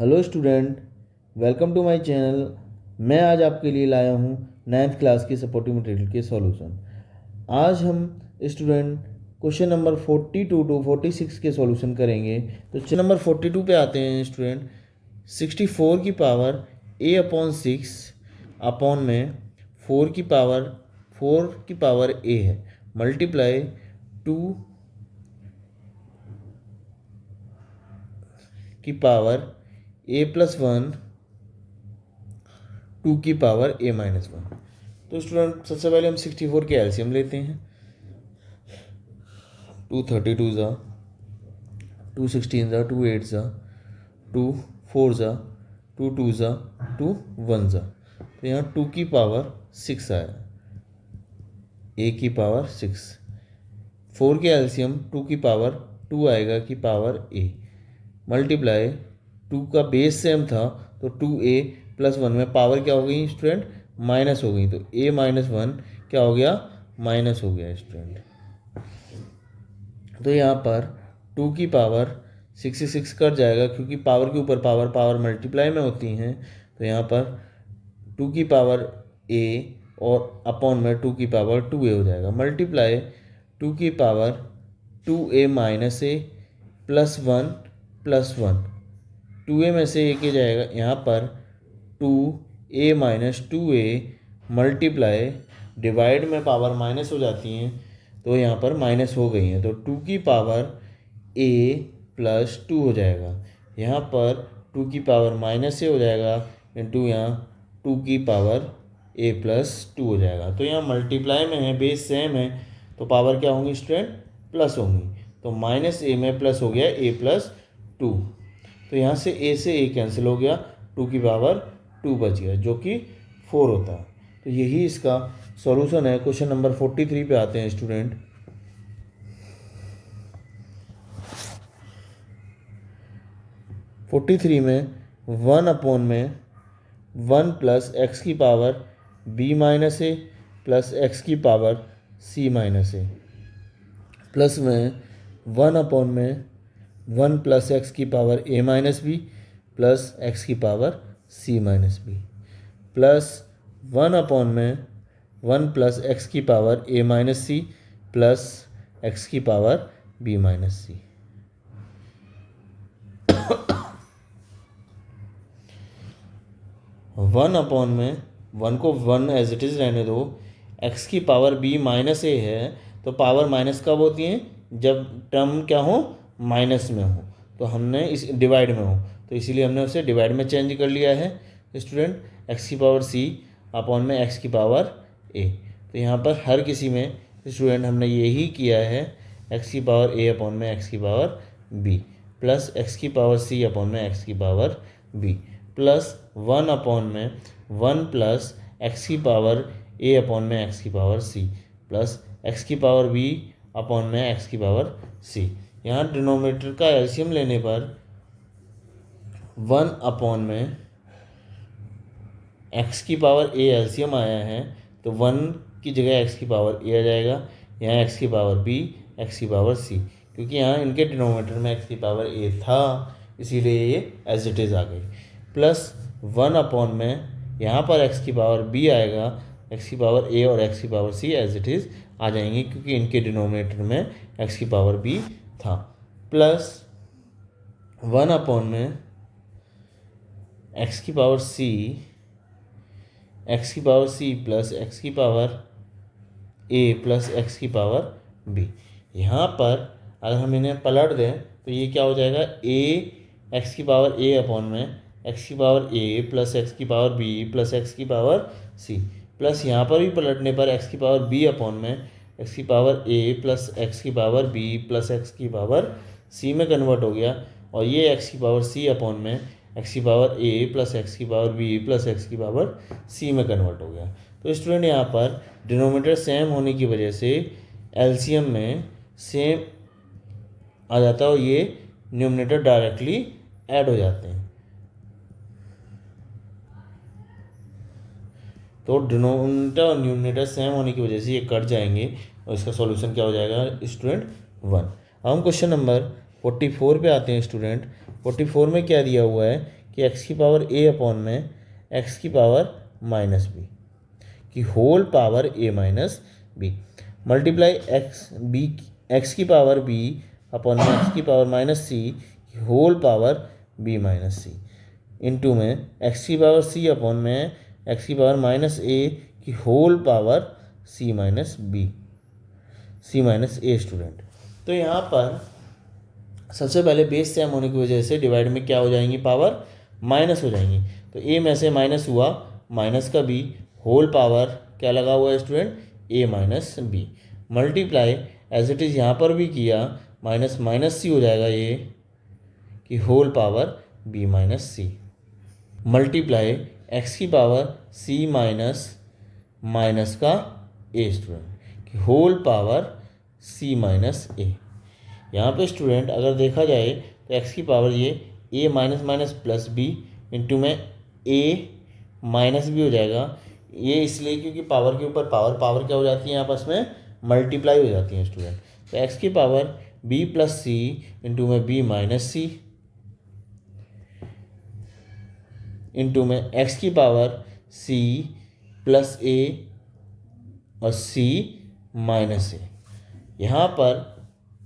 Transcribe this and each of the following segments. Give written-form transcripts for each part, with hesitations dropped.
Hello student, welcome to my channel. मैं आज आपके लिए लाया हूँ 9th क्लास की सपोर्टिव मटेरियल के सॉल्यूशन। आज हम स्टूडेंट क्वेश्चन नंबर 42 टू 46 के सॉल्यूशन करेंगे। तो नंबर 42 पे आते हैं स्टूडेंट। 64 की पावर a अपॉन 6 अपॉन में 4 की पावर a है, मल्टीप्लाई 2 की पावर a प्लस 1 2 की पावर a माइनस 1। तो स्टूडेंट सबसे पहले हम 64 के एलसीएम लेते हैं। 232 ज़ा, 216 ज़ा, 28 ज़ा, 24 ज़ा, 22 ज़ा, 21 ज़ा। तो यहाँ 2 की पावर 6 आया, a की पावर 6। 4 के एलसीएम 2 की पावर 2 आएगा की पावर a, मल्टीप्लाई 2 का बेस सेम था तो 2a प्लस 1 में पावर क्या हो गई स्टूडेंट, माइनस हो गई। तो a माइनस 1 क्या हो गया, माइनस हो गया स्टूडेंट। तो यहाँ पर 2 की पावर 66 कट जाएगा, क्योंकि पावर के ऊपर पावर मल्टीप्लाई में होती हैं। तो यहाँ पर 2 की पावर a और अपॉन में 2 की पावर 2a हो जाएगा, मल्टीप्लाई 2 की power 2a minus a plus 1 plus 1। 2a में से एक जाएगा, यहाँ पर 2a minus 2a multiply divide में पावर माइनस हो जाती हैं, तो यहाँ पर माइनस हो गई हैं। तो 2 की पावर a प्लस 2 हो जाएगा। यहाँ पर 2 की पावर माइनस से हो जाएगा इंटू यहाँ 2 की पावर a प्लस 2 हो जाएगा। तो यहाँ मल्टीप्लाई में है, बेस सेम है, तो पावर क्या होंगी स्टूडेंट, प्लस होंगी। तो माइनस a में प्लस हो गया a प्लस 2। तो यहाँ से a से a कैंसिल हो गया, 2 की पावर 2 बच गया, जो कि 4 होता है। तो यही इसका सॉल्यूशन है। क्वेश्चन नंबर 43 पे आते हैं स्टूडेंट। फोर्टी थ्री में 1 अपॉन में 1 प्लस एक्स की power b minus A plus X की power c minus A, plus में 1 अपॉन में 1 प्लस एक्स की power a minus B plus X की power c minus B, plus 1 upon में 1 plus X की power a minus C plus X की power b minus C. 1 upon में 1 को 1 as it is रहने दो, x की पावर b माइनस ए है। तो पावर माइनस कब होती है, जब टर्म क्या हो, माइनस में हो। तो हमने इस डिवाइड में हो, तो इसीलिए हमने उसे डिवाइड में चेंज कर लिया है स्टूडेंट। x की पावर c अपॉन में x की पावर a। तो यहाँ पर हर किसी में स्टूडेंट हमने यही किया है, x की पावर a अपॉन में x की पावर b प्लस x की पावर c अपॉन में x की पावर b प्लस 1 अपॉन में 1 प्लस एक्स की पावर a अपॉन में एक्स की पावर c प्लस एक्स की पावर b अपॉन में एक्स की पावर c। यहाँ डिनोमिनेटर का एलसीएम लेने पर 1 अपॉन में x की पावर a एलसीएम आया है, तो 1 की जगह x की पावर a आ जाएगा, यहाँ x की पावर b, x की पावर c, क्योंकि यहाँ इनके डिनोमिनेटर में x की पावर a था, इसीलिए ये एज इट इज़ आ गई। प्लस 1 अपॉन में यहाँ पर x की पावर b आएगा, x की पावर a और x की power c as it is आ जाएंगी, क्योंकि इनके डिनोमिनेटर में x की पावर b था। प्लस 1 अपॉन में x की पावर c प्लस x की पावर a प्लस x की पावर b। यहाँ पर अगर हम इन्हें पलट दें तो ये क्या हो जाएगा, a x की पावर a अपॉन में x की पावर a प्लस x की पावर b प्लस x की पावर c, प्लस यहाँ पर भी पलटने पर x की पावर b अपॉन में x की पावर a प्लस x की पावर b प्लस x की पावर c में कन्वर्ट हो गया, और ये x की पावर c अपॉन में x की पावर a प्लस x की पावर b प्लस x की पावर c में कन्वर्ट हो गया। तो स्टूडेंट यहाँ पर डिनोमिनेटर सेम होने की वजह से एलसीएम में सेम आ जाता है और ये न्यूमरेटर डायरेक्टली ऐड हो जाते हैं। तो डिनोमिनेटर और न्यूमरेटर सेम होने की वजह से ये कट जाएंगे, और इसका सॉल्यूशन क्या हो जाएगा स्टूडेंट 1। अब हम क्वेश्चन नंबर 44 पे आते हैं स्टूडेंट। 44 में क्या दिया हुआ है कि एक्स की पावर ए अपॉन में एक्स की पावर माइनस बी की whole power a minus B multiply x की पावर बी अपॉन में एक्स की पावर माइनस सी की whole power b minus c into में एक्स की पावर सी अपॉन में एक्स की पावर माइनस ए की whole power c minus a student. तो यहाँ पर सबसे पहले बेस सेम होने की वजह से डिवाइड में क्या हो जाएंगी, पावर माइनस हो जाएंगी। तो ए में से माइनस हुआ, माइनस का बी, होल पावर क्या लगा हुआ है student, A minus B multiply as it is यहाँ पर भी किया, माइनस माइनस सी हो जाएगा ये कि whole power b minus C multiply x की पावर सी माइनस माइनस का ए स्टूडेंट कि होल पावर सी माइनस ए। यहाँ पे स्टूडेंट अगर देखा जाए तो एक्स की पावर ये A minus minus plus B into में ए माइनस बी हो जाएगा। ये इसलिए क्योंकि पावर के ऊपर पावर क्या हो जाती है आपस में मल्टीप्लाई हो जाती है स्टूडेंट। तो एक्स की पावर बी प्लस सी इंटू में बी माइनस सी इंटू में एक्स की पावर सी प्लस ए और सी माइनस ए। यहाँ पर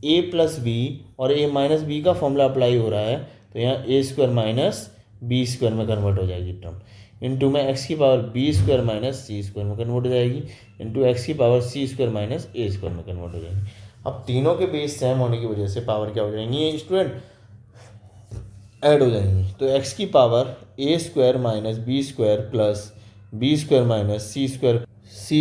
ए प्लस बी और ए माइनस बी का फॉर्मूला अप्लाई हो रहा है, तो यहाँ ए स्क्वायर माइनस बी स्क्वायर में कन्वर्ट हो जाएगी टर्म इंटू में एक्स की power B square minus C square में कन्वर्ट हो जाएगी इंटू एक्स की power C square minus A square में कन्वर्ट हो जाएगी। अब तीनों के बेस सेम होने की वजह से पावर क्या हो जाएंगी ये स्टूडेंट, ऐड हो जाएंगी। तो एक्स की power A square minus B square plus B square minus C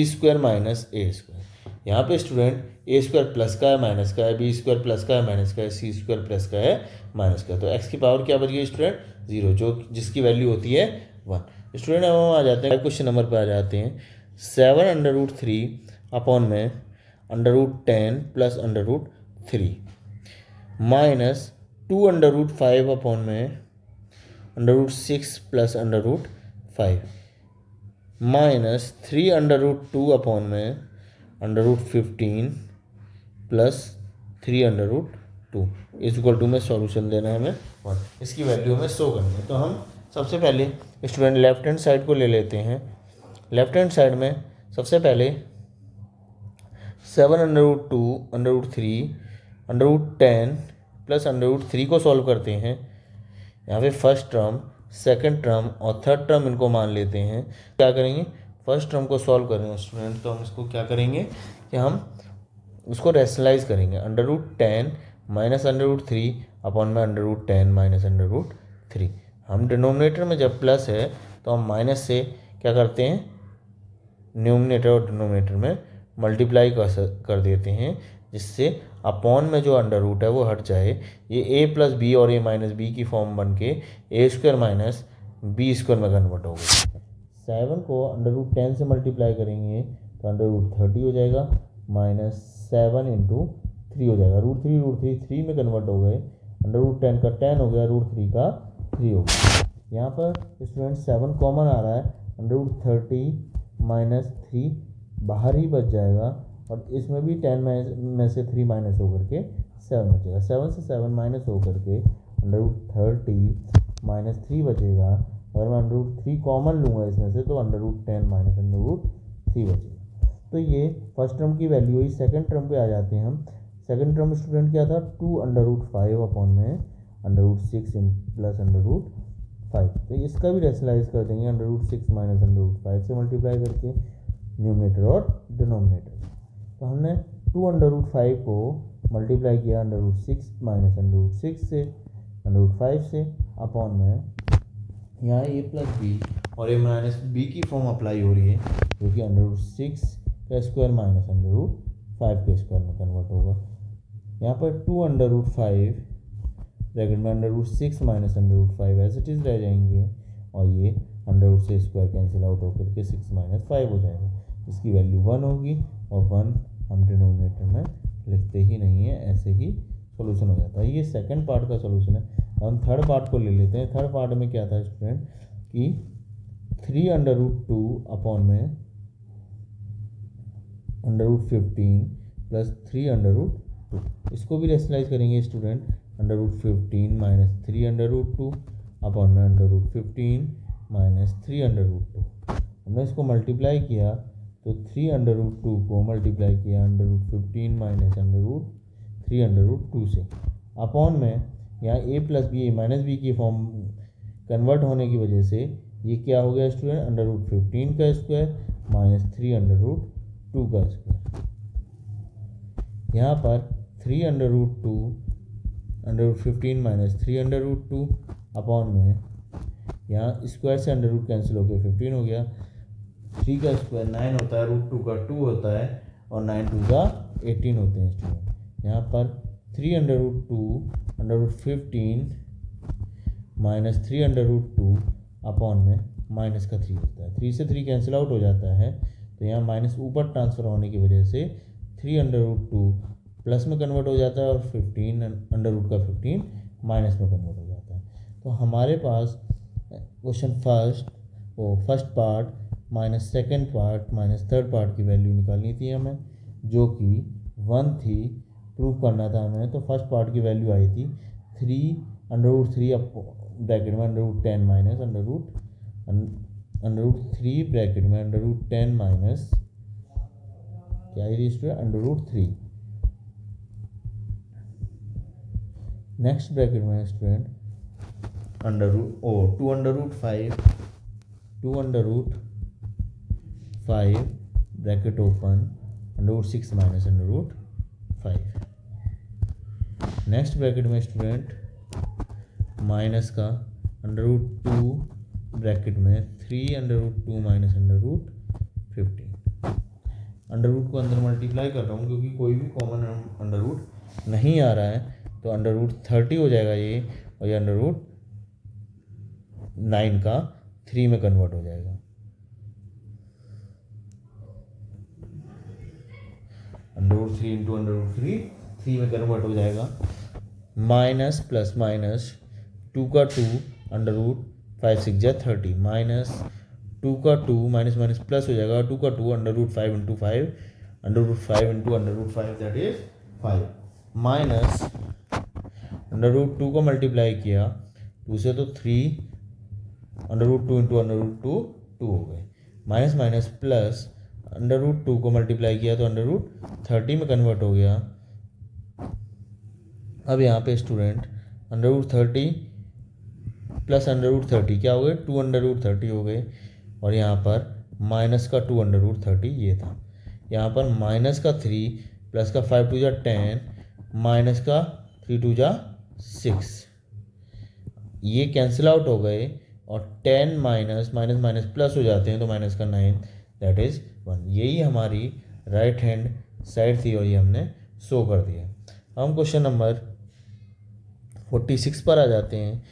square minus A square. यहाँ पे स्टूडेंट ए स्क्वायर प्लस का है माइनस का है, बी स्क्वायर प्लस का है माइनस का है, सी स्क्वायर प्लस का है माइनस का है। तो एक्स की पावर क्या बच गई स्टूडेंट, 0, जो जिसकी वैल्यू होती है 1। स्टूडेंट अब हम आ जाते हैं क्वेश्चन नंबर पर आ जाते हैं। 7√3 अपॉन में √10 प्लस √3 माइनस 2√5 अपॉन में √6 प्लस √5 माइनस 3√2 अपॉन में √15 प्लस 3√2 इज इक्वल टू में सॉल्यूशन देना है हमें 1। इसकी वैल्यू हमें शो करनी है। तो हम सबसे पहले स्टूडेंट लेफ्ट हैंड साइड को ले लेते हैं। लेफ्ट हैंड साइड में सबसे पहले 7√2 √3 √10 प्लस √3 को सॉल्व करते हैं। यहाँ पे फर्स्ट टर्म, सेकंड टर्म और थर्ड टर्म इनको मान लेते हैं। क्या करेंगे, फर्स्ट टर्म को सॉल्व करेंगे स्टूडेंट, तो हम इसको क्या करेंगे कि हम उसको रेशनलाइज करेंगे। √10 माइनस √3 अपॉन में √10 माइनस √3। हम डिनोमिनेटर में जब प्लस है तो हम माइनस से क्या करते हैं, न्यूमिनेटर और डिनोमिनेटर में मल्टीप्लाई कर देते हैं, जिससे अपॉन में जो अंडर रूट है वो हट जाए। ये ए प्लस बी और ए माइनस बी की फॉर्म बन के ए स्क्वायर माइनस बी स्क्वायर में कन्वर्ट हो गई। 7 को √10 से मल्टीप्लाई करेंगे तो √30 हो जाएगा, माइनस 7 इंटू 3 हो जाएगा। √3 3 में कन्वर्ट हो गए, √10 का 10 हो गया, √3 का 3 हो गया। यहाँ पर स्टूडेंट 7 कॉमन आ रहा है, √30 माइनस 3 बाहर ही बच जाएगा और इसमें भी 10 में से 3 माइनस होकर के 7 बचेगा। 7 से 7 माइनस होकर के √30 माइनस 3 बचेगा। अगर मैं √3 कॉमन लूँगा इसमें से तो √10 माइनस √3 बचेगा। तो ये फर्स्ट टर्म की वैल्यू हुई। सेकंड टर्म पे आ जाते हैं हम। सेकंड टर्म स्टूडेंट क्या था, 2√5 अपॉन में √6 प्लस √5। तो इसका भी रेशनलाइज कर देंगे √6 माइनस √5 से मल्टीप्लाई करके न्यूमिनेटर और डिनोमिनेटर। तो हमने 2√5 को मल्टीप्लाई किया √6 माइनस √6 से √5 से अपॉन में यहाँ ए प्लस बी और ए माइनस बी की फॉर्म अप्लाई हो रही है, जो कि √6 का स्क्वायर माइनस √5 के स्क्वायर में कन्वर्ट होगा। यहाँ पर 2√5 ब्रैकेट में √6 माइनस √5 एज इट इज़ रह जाएंगे और ये अंडर से स्क्वायर कैंसिल आउट होकर के 6 माइनस 5 हो जाएगा। इसकी वैल्यू 1 होगी और 1 हम डिनोमिनेटर में लिखते ही नहीं है, ऐसे ही सोल्यूशन हो जाता है। ये सेकंड पार्ट का सोल्यूशन है। हम थर्ड पार्ट को ले लेते हैं। थर्ड पार्ट में क्या था स्टूडेंट कि 3√2 अपॉन में √15 प्लस 3√2। इसको भी रेशनलाइज करेंगे स्टूडेंट। √15 माइनस 3√2 अपॉन में √15 माइनस 3√2। हमने इसको मल्टीप्लाई किया तो 3√2 को मल्टीप्लाई किया √15 माइनस √3√2 से, अपॉन में यहाँ a plus B minus B की फॉर्म कन्वर्ट होने की वजह से ये क्या हो गया स्टूडेंट, √15 का स्क्वायर माइनस 3√2 का स्क्वायर। यहाँ पर 3√2 √15 माइनस 3√2 अपॉन में यहाँ स्क्वायर से √ कैंसिल हो गया, 15 हो गया। 3 का स्क्वायर 9 होता है, √2 का 2 होता है और 9 2 का 18 होते हैं स्टूडेंट। यहाँ पर 3√2 √15 माइनस 3√2 अपॉन में माइनस का 3 होता है। 3 से 3 कैंसिल आउट हो जाता है, तो यहाँ माइनस ऊपर ट्रांसफ़र होने की वजह से 3√2 प्लस में कन्वर्ट हो जाता है और 15 √ का 15 माइनस में कन्वर्ट हो जाता है। तो हमारे पास question first part minus second part minus third part की वैल्यू निकालनी थी हमें, जो कि 1 थी, प्रूव करना था हमें। तो फर्स्ट पार्ट की वैल्यू आई थी 3√3 ब्रैकेट में √10 माइनस √3 ब्रैकेट में √10 माइनस क्या आई थी स्टूडेंट, √3। नेक्स्ट ब्रैकेट में student 2√5 bracket open √6 minus √5। Next bracket में स्टूडेंट माइनस का √2 ब्रैकेट में 3√2 माइनस √15। √ को अंदर मल्टीप्लाई कर रहा हूँ क्योंकि कोई भी कॉमन √ नहीं आ रहा है, तो √30 हो जाएगा ये, और ये √9 का 3 में कन्वर्ट हो जाएगा। √3 इंटू √3 में कन्वर्ट हो जाएगा। माइनस प्लस माइनस 2 का 2 √5 6 जा 30 माइनस 2 का 2 माइनस माइनस प्लस हो जाएगा, 2 का 2 √5 into 5 √5 into √5 that is 5 minus √2 को मल्टीप्लाई किया 2 से तो 3 √2 इंटू √2 2 हो गए, माइनस माइनस प्लस √2 को मल्टीप्लाई किया तो √30 में कन्वर्ट हो गया। अब यहाँ पे स्टूडेंट √30 प्लस √30 क्या हो गए, 2 √30 हो गए, और यहाँ पर माइनस का 2 √30 ये था। यहाँ पर माइनस का 3 प्लस का 5 2 जा 10 माइनस का 3 2 जा 6, ये कैंसिल आउट हो गए और 10 माइनस माइनस माइनस प्लस हो जाते हैं, तो माइनस का 9 दैट इज़ 1। यही हमारी राइट हैंड साइड थी और ये हमने शो कर दिया। हम क्वेश्चन नंबर 46 पर आ जाते हैं।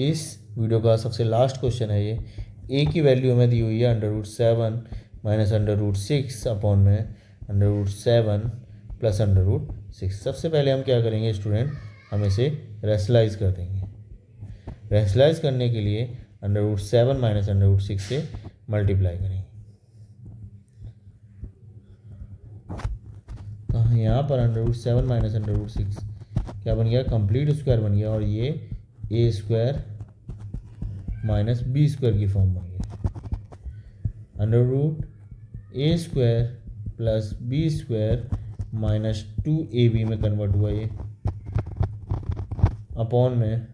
इस वीडियो का सबसे लास्ट क्वेश्चन है ये। ए की वैल्यू हमें दी हुई है √7 माइनस √6 अपॉन में √7 प्लस √6। सबसे पहले हम क्या करेंगे स्टूडेंट, हम इसे रैशनलाइज कर देंगे। रैशनलाइज करने के लिए √7 माइनस √6 से मल्टीप्लाई करेंगे। तो यहाँ पर √7 माइनस √6 क्या बन गया, कंप्लीट स्क्वायर बन गया, और ये a square minus B square की फॉर्म बन गया। √a square plus B square minus 2ab में कन्वर्ट हुआ ये, अपॉन में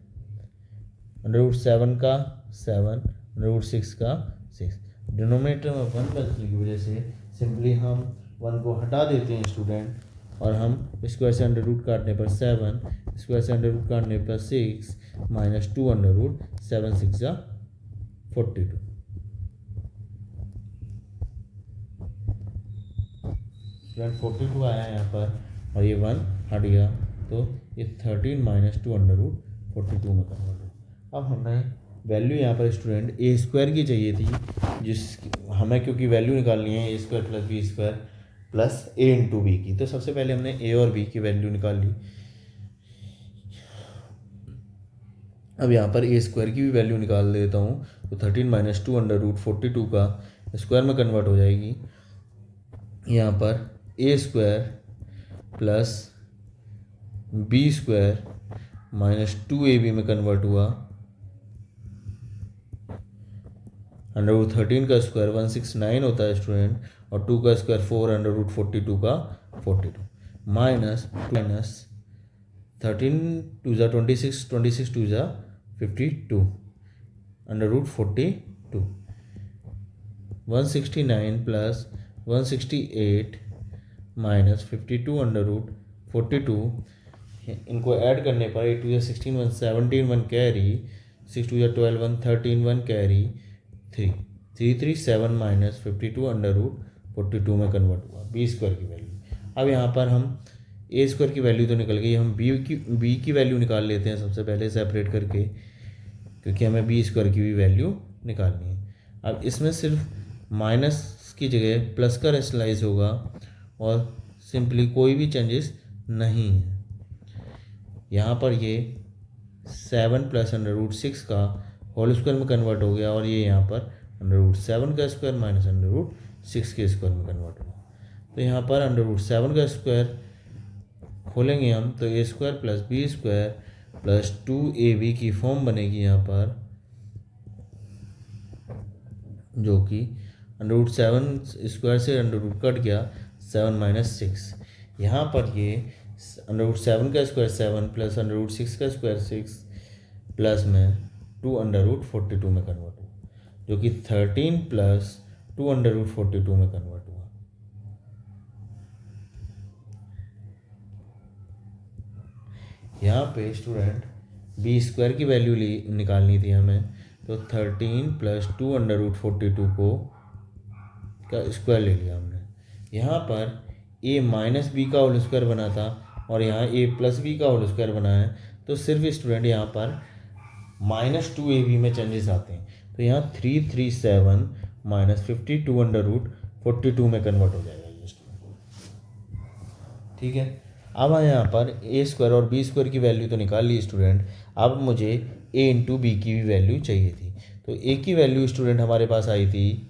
√7 का 7 √6 का 6। डिनोमिनेटर में 1 बचने की वजह से सिंपली हम 1 को हटा देते हैं स्टूडेंट, और हम स्क्वायर से √ काटने पर 7, स्क्वायर से √ काटने पर 6 माइनस 2 √7 6 जा 42। स्टूडेंट 42 आया यहाँ पर और ये 1 हट गया, तो ये 13 माइनस 2 √42 में कन्वर्ट हो। अब हमें वैल्यू यहाँ पर स्टूडेंट ए स्क्वायर की चाहिए थी, जिस हमें क्योंकि वैल्यू निकालनी है A square plus B square plus A into B की। तो सबसे पहले हमने ए और बी की वैल्यू निकाल ली। अब यहाँ पर ए स्क्वायर की भी वैल्यू निकाल देता हूँ, तो 13 माइनस 2 √42 का स्क्वायर में कन्वर्ट हो जाएगी। यहाँ पर A square plus B square minus 2ab में कन्वर्ट हुआ, अंडर रूट 13 का स्क्वायर 169 होता है स्टूडेंट, और 2 का स्क्वायर 4, अंडर रूट 42 का 42, माइनस 13 2 ज़ा 26, 26 2 ज़ा 52, under root 42, 169 plus 168 minus 52 under root 42, इनको ऐड करने पर 8 2 ज़ा 16 1 17 1 कैरी, 6 2 ज़ा 12 1 13 1 कैरी 3 3 3 7 माइनस 52 अंडर रूट 42 में कन्वर्ट हुआ बी स्क्वायर की वैल्यू। अब यहाँ पर हम ए स्क्वायर की वैल्यू तो निकल गई, हम बी की वैल्यू निकाल लेते हैं सबसे पहले सेपरेट करके, क्योंकि हमें बी स्क्वायर की भी वैल्यू निकालनी है। अब इसमें सिर्फ माइनस की जगह प्लस का रेशनलाइज होगा और सिंपली कोई भी चेंजेस नहीं है। यहाँ पर ये 7 प्लस अंडर रूट 6 का होल स्क्वायर में कन्वर्ट हो गया, और ये यहाँ पर अंडर रूट 7 का स्क्वायर माइनस अंडर रूट 6 के स्क्वायर में कन्वर्ट हुआ। तो यहाँ पर अंडर रूट 7 का स्क्वायर खोलेंगे हम तो A square plus B square plus 2ab की फॉर्म बनेगी यहाँ पर, जो कि अंडर रूट 7 स्क्वायर से अंडर रूट कट गया 7 माइनस 6। यहाँ पर ये अंडर रूट 7 का स्क्वायर 7 प्लस अंडर रूट 6 का स्क्वायर 6 प्लस में 2 अंडर रूट 42 में कन्वर्ट हुआ, जो कि 13 प्लस 2 अंडर रूट 42 में कन्वर्ट हुआ। यहाँ पे स्टूडेंट बी स्क्वायर की वैल्यू निकालनी थी हमें, तो 13 प्लस 2 अंडर रूट 42 को का स्क्वायर ले लिया हमने। यहाँ पर ए माइनस बी का होल स्क्वायर बना था और यहाँ ए प्लस बी का होल स्क्वायर बना है, तो सिर्फ स्टूडेंट यहाँ पर माइनस 2ab में चेंजेस आते हैं, तो यहाँ 337 माइनस 52 अंडर रूट 42 में कन्वर्ट हो जाएगा ये स्टूडेंट। ठीक है, अब यहाँ पर ए स्क्वायर और बी स्क्वायर की वैल्यू तो निकाल ली स्टूडेंट, अब मुझे ए इंटू बी की भी वैल्यू चाहिए थी। तो ए की वैल्यू स्टूडेंट हमारे पास आई थी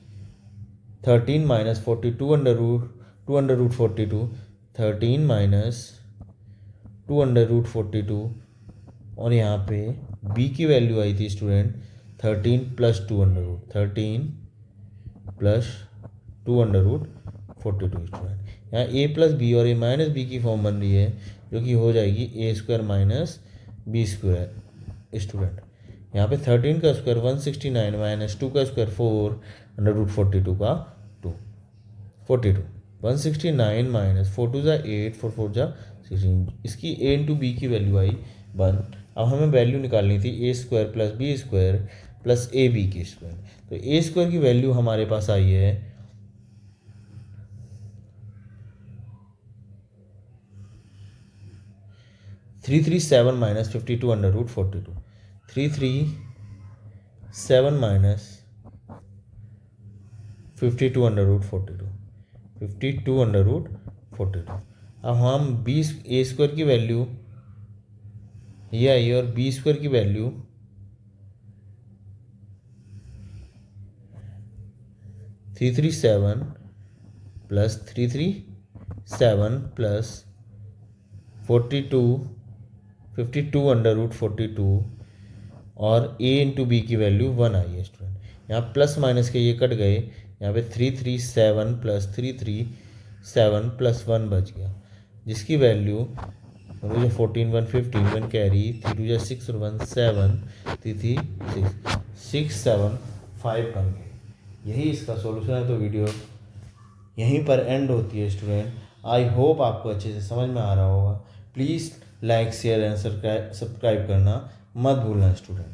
13 minus 42 under root 42, 13 minus 2 under root 42, और यहाँ पे बी की वैल्यू आई थी student 13 plus 2 under root 42 student. यहाँ ए प्लस बी और ए माइनस बी की फॉर्म बन रही है, जो कि हो जाएगी A square minus B square student. यहाँ पे 13 का स्क्वायर 169 माइनस 2 का स्क्वायर 4 अंडर रूट 42 का 42, 169 माइनस 4 2 ज़ा 8 4 4 ज़ा 16, इसकी ए इंटू बी की वैल्यू आई 1। अब हमें वैल्यू निकालनी थी A square plus B square plus A B की स्क्वायर, तो ए स्क्वायर की वैल्यू हमारे पास आई है 337 minus 52 under root 42, 337 minus 52 under root 42, 52 under root 42। अब हम बी ए स्क्वायर की वैल्यू ये आई और बी स्क्वायर की value 337 plus 337 plus 52 under root 42 और ए इंटू बी की वैल्यू 1 आई है स्टूडेंट। यहाँ प्लस माइनस के ये कट गए, यहाँ पे 337 प्लस 337 प्लस 1 बच गया, जिसकी वैल्यू 14 1 15 1 कैरी 3 2 6 और 1 7 3 3 6 7 5 बन गए। यही इसका सॉल्यूशन है। तो वीडियो यहीं पर एंड होती है स्टूडेंट। आई होप आपको अच्छे से समझ में आ रहा होगा। Please like share and subscribe करना मत भूलना स्टूडेंट।